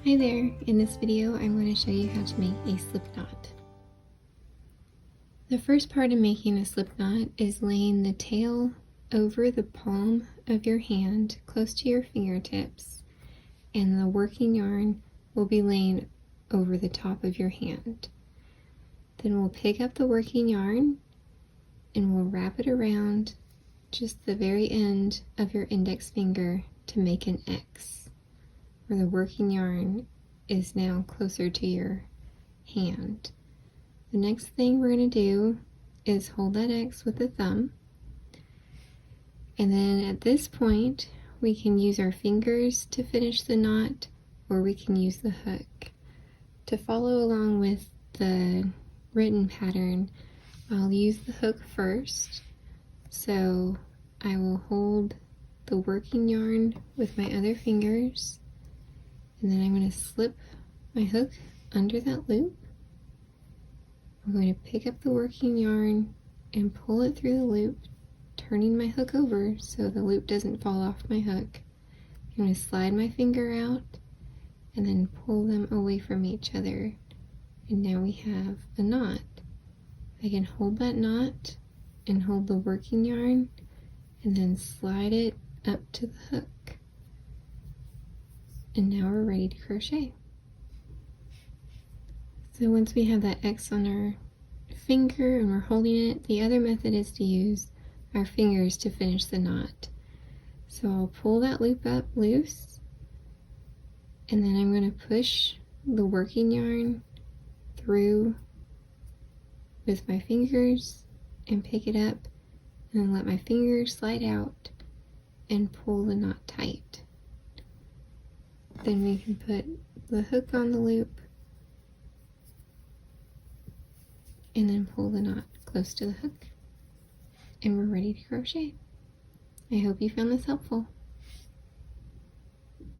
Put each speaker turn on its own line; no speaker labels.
Hi there! In this video I'm going to show you how to make a slip knot. The first part of making a slip knot is laying the tail over the palm of your hand close to your fingertips, and the working yarn will be laying over the top of your hand. Then we'll pick up the working yarn and we'll wrap it around just the very end of your index finger to make an X, where the working yarn is now closer to your hand. The next thing we're going to do is hold that X with the thumb, and then at this point we can use our fingers to finish the knot, or we can use the hook. To follow along with the written pattern, I'll use the hook first. So I will hold the working yarn with my other fingers, and then I'm going to slip my hook under that loop. I'm going to pick up the working yarn and pull it through the loop, turning my hook over so the loop doesn't fall off my hook. I'm going to slide my finger out and then pull them away from each other. And now we have a knot. I can hold that knot and hold the working yarn and then slide it up to the hook. And now we're ready to crochet. So once we have that X on our finger and we're holding it, the other method is to use our fingers to finish the knot. So I'll pull that loop up loose, and then I'm going to push the working yarn through with my fingers and pick it up, and then let my fingers slide out and pull the knot tight. Then we can put the hook on the loop and then pull the knot close to the hook, and we're ready to crochet. I hope you found this helpful.